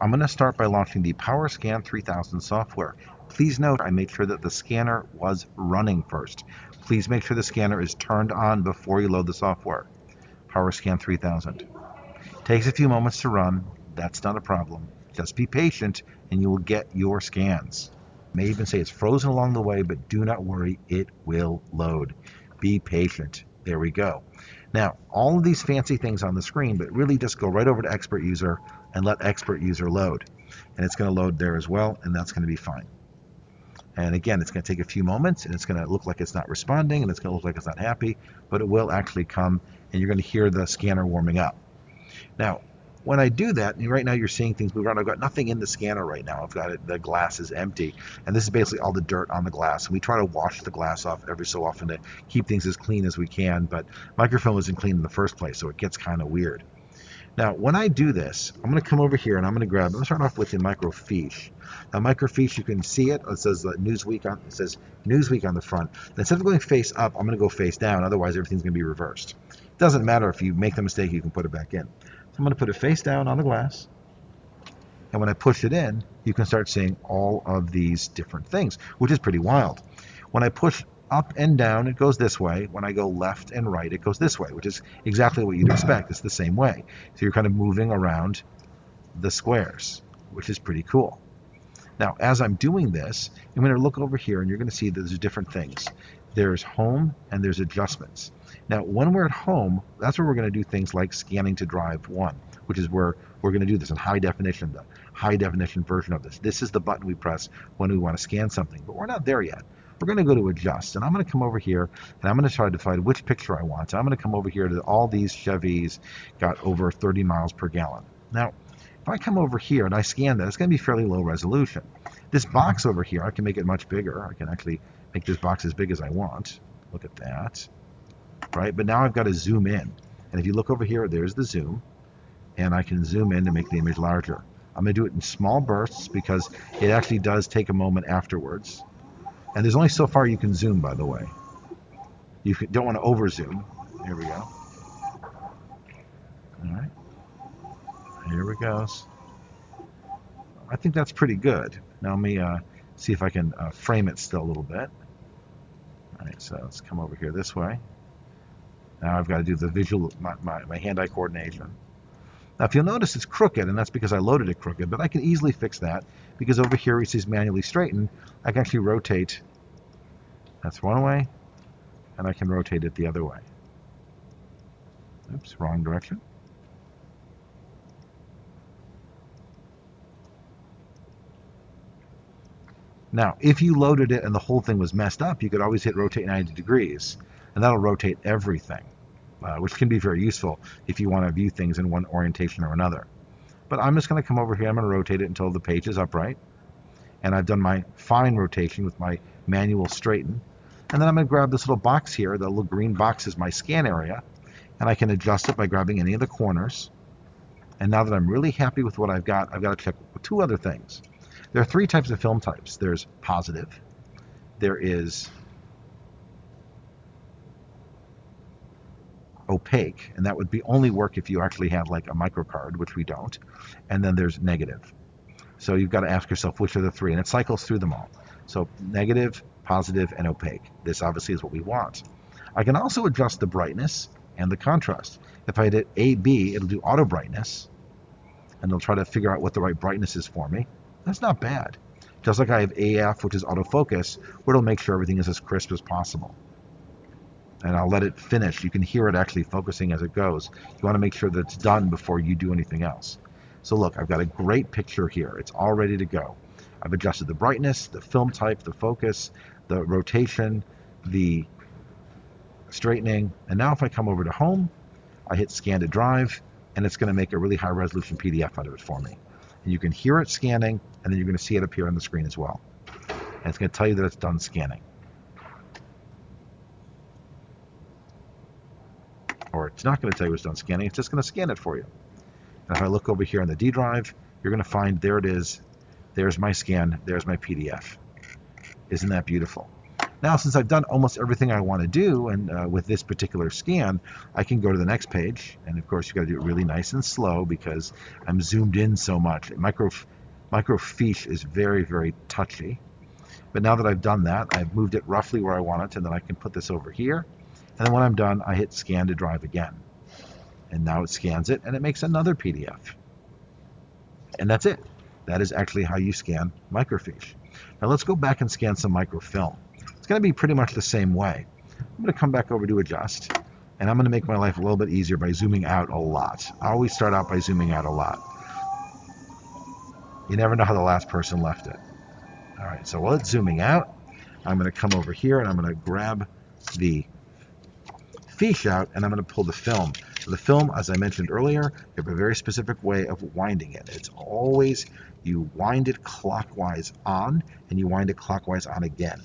I'm going to start by launching the Powerscan 3000 software. Please note I made sure that the scanner was running first. Please make sure the scanner is turned on before you load the software. Powerscan 3000. Takes a few moments to run. That's not a problem. Just be patient and you will get your scans. May even say it's frozen along the way, but do not worry, it will load. Be patient. There we go. Now, all of these fancy things on the screen, but really just go right over to Expert User and let Expert User load. And it's going to load there as well, and that's going to be fine. And again, it's going to take a few moments, and it's going to look like it's not responding, and it's going to look like it's not happy, but it will actually come, and you're going to hear the scanner warming up. Now, when I do that, and right now you're seeing things move around, I've got nothing in the scanner right now. I've got it, the glass is empty, and this is basically all the dirt on the glass. And we try to wash the glass off every so often to keep things as clean as we can, but microfilm isn't clean in the first place, so it gets kind of weird. Now, when I do this, I'm going to come over here and I'm going to start off with the microfiche. Now, microfiche, you can see it. It says Newsweek on the front. And instead of going face up, I'm going to go face down. Otherwise, everything's going to be reversed. It doesn't matter if you make the mistake, you can put it back in. So I'm going to put it face down on the glass. And when I push it in, you can start seeing all of these different things, which is pretty wild. When I push up and down, it goes this way. When I go left and right, it goes this way, which is exactly what you'd expect. It's the same way. So you're kind of moving around the squares, which is pretty cool. Now, as I'm doing this, I'm going to look over here and you're going to see that there's different things. There's home and there's adjustments. Now, when we're at home, that's where we're going to do things like scanning to drive 1, which is where we're going to do this in high definition, the high definition version of this. This is the button we press when we want to scan something, but we're not there yet. We're going to go to adjust, and I'm going to come over here and I'm going to try to find which picture I want. So I'm going to come over here to all these Chevys got over 30 miles per gallon. Now, if I come over here and I scan that, it's going to be fairly low resolution. This box over here, I can make it much bigger. I can actually make this box as big as I want. Look at that, right? But now I've got to zoom in. And if you look over here, there's the zoom, and I can zoom in to make the image larger. I'm going to do it in small bursts because it actually does take a moment afterwards. And there's only so far you can zoom, by the way. You don't want to over zoom. Here we go. All right. Here we go. I think that's pretty good. Now let me see if I can frame it still a little bit. All right, so let's come over here this way. Now I've got to do the visual, my hand-eye coordination. Now if you'll notice it's crooked, and that's because I loaded it crooked, but I can easily fix that because over here it says manually straighten. I can actually rotate. That's one way, and I can rotate it the other way. Oops, wrong direction. Now, if you loaded it and the whole thing was messed up, you could always hit rotate 90 degrees, and that'll rotate everything, which can be very useful if you want to view things in one orientation or another. But I'm just going to come over here. I'm going to rotate it until the page is upright. And I've done my fine rotation with my manual straighten. And then I'm going to grab this little box here. The little green box is my scan area. And I can adjust it by grabbing any of the corners. And now that I'm really happy with what I've got to check 2 other things. There are 3 types of film types. There's positive. There is opaque, and that would be only work if you actually had like a microcard, which we don't. And then there's negative. So you've got to ask yourself which are the 3, and it cycles through them all. So negative, positive, and opaque. This obviously is what we want. I can also adjust the brightness and the contrast. If I hit AB, it'll do auto brightness, and it'll try to figure out what the right brightness is for me. That's not bad. Just like I have AF, which is autofocus, where it'll make sure everything is as crisp as possible. And I'll let it finish. You can hear it actually focusing as it goes. You want to make sure that it's done before you do anything else. So look, I've got a great picture here. It's all ready to go. I've adjusted the brightness, the film type, the focus, the rotation, the straightening. And now if I come over to home, I hit scan to drive, and it's going to make a really high resolution PDF out of it for me. And you can hear it scanning, and then you're going to see it appear on the screen as well. And it's going to tell you that it's done scanning. Or it's not going to tell you it's done scanning, it's just going to scan it for you. And if I look over here on the D drive, you're going to find there it is. There's my scan, there's my PDF. Isn't that beautiful? Now, since I've done almost everything I want to do, and with this particular scan, I can go to the next page. And of course, you got to do it really nice and slow because I'm zoomed in so much. Microfiche is very, very touchy. But now that I've done that, I've moved it roughly where I want it, and then I can put this over here. And then when I'm done, I hit scan to drive again. And now it scans it, and it makes another PDF. And that's it. That is actually how you scan microfiche. Now let's go back and scan some microfilm. It's going to be pretty much the same way. I'm going to come back over to adjust, and I'm going to make my life a little bit easier by zooming out a lot. I always start out by zooming out a lot. You never know how the last person left it. All right, so while it's zooming out, I'm going to come over here and I'm going to grab the fiche out, and I'm going to pull the film. So the film, as I mentioned earlier, you have a very specific way of winding it. It's always you wind it clockwise on, and you wind it clockwise on again.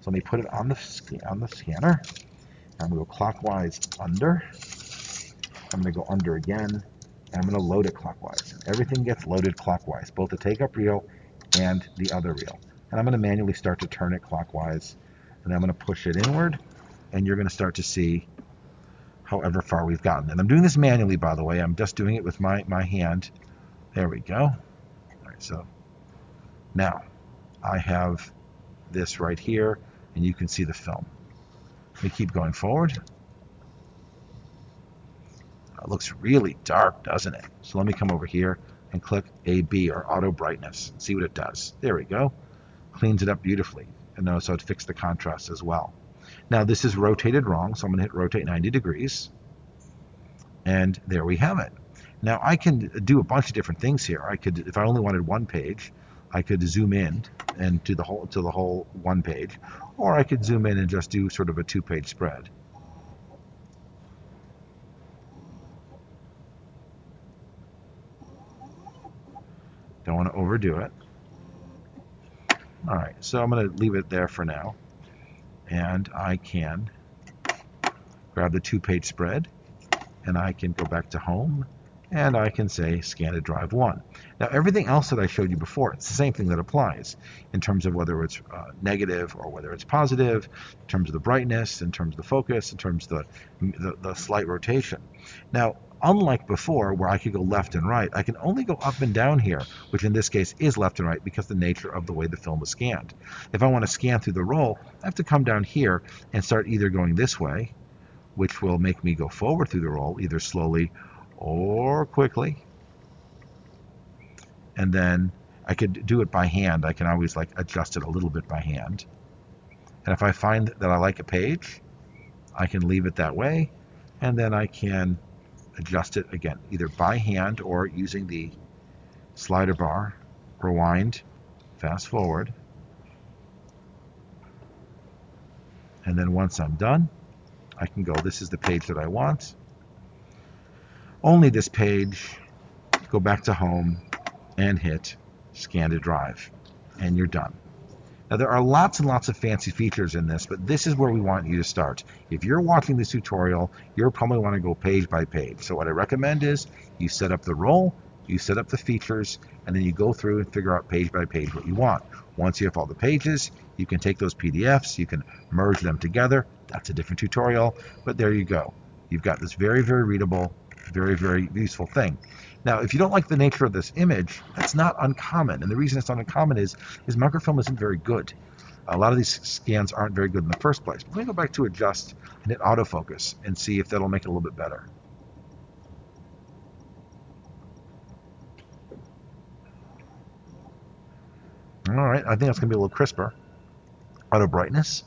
So let me put it on the scanner. I'm going to go clockwise under. I'm going to go under again, and I'm going to load it clockwise. Everything gets loaded clockwise, both the take-up reel and the other reel. And I'm going to manually start to turn it clockwise, and I'm going to push it inward, and you're going to start to see however far we've gotten. And I'm doing this manually, by the way. I'm just doing it with my hand. There we go. All right, so now I have this right here, and you can see the film. Let me keep going forward. It looks really dark, doesn't it? So let me come over here and click AB, or auto brightness, and see what it does. There we go. Cleans it up beautifully. And notice how it fixed the contrast as well. Now this is rotated wrong, so I'm going to hit rotate 90 degrees. And there we have it. Now I can do a bunch of different things here. I could, if I only wanted one page, I could zoom in and to the whole one page, or I could zoom in and just do sort of a two-page spread. Don't want to overdo it. All right, so I'm going to leave it there for now. And I can grab the two-page spread, and I can go back to home, and I can say scan to drive 1. Now everything else that I showed you before, it's the same thing that applies in terms of whether it's negative or whether it's positive, in terms of the brightness, in terms of the focus, in terms of the slight rotation. Now, unlike before where I could go left and right, I can only go up and down here, which in this case is left and right because of the nature of the way the film was scanned. If I want to scan through the roll, I have to come down here and start either going this way, which will make me go forward through the roll, either slowly or quickly. And then I could do it by hand. I can always like adjust it a little bit by hand. And if I find that I like a page, I can leave it that way, and then I can adjust it again, either by hand or using the slider bar, rewind, fast forward. And then once I'm done, I can go, this is the page that I want. Only this page, go back to home and hit scan to drive, and you're done. Now there are lots and lots of fancy features in this, but this is where we want you to start. If you're watching this tutorial, you'll probably want to go page by page. So what I recommend is you set up the roll, you set up the features, and then you go through and figure out page by page what you want. Once you have all the pages, you can take those PDFs, you can merge them together. That's a different tutorial, but there you go. You've got this very, very readable, very, very useful thing. Now, if you don't like the nature of this image, that's not uncommon. And the reason it's not uncommon is microfilm isn't very good. A lot of these scans aren't very good in the first place. But let me go back to adjust and hit autofocus and see if that'll make it a little bit better. All right, I think that's going to be a little crisper. Auto brightness.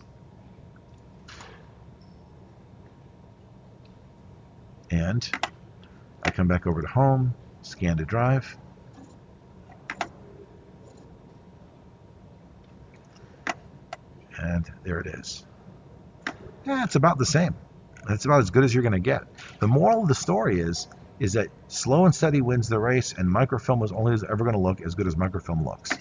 And I come back over to home, scan to drive. And there it is. Yeah, it's about the same. It's about as good as you're going to get. The moral of the story is that slow and steady wins the race, and microfilm is only ever going to look as good as microfilm looks.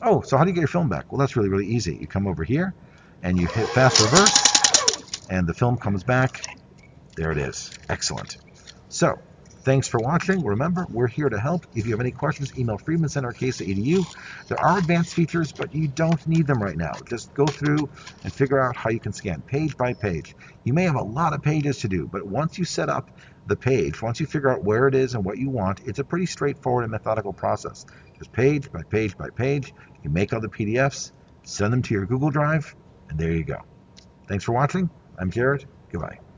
Oh, so how do you get your film back? Well, that's really, really easy. You come over here, and you hit fast reverse, and the film comes back. There it is. Excellent. So Thanks for watching. Remember, we're here to help. If you have any questions, email freedmancentercase@edu. There are advanced features, but you don't need them right now. Just go through and figure out how you can scan page by page. You may have a lot of pages to do, but once you set up the page, once you figure out where it is and what you want, it's a pretty straightforward and methodical process. Just page by page by page. You make all the PDFs, send them to your Google Drive, and there you go. Thanks for watching. I'm Jared. Goodbye.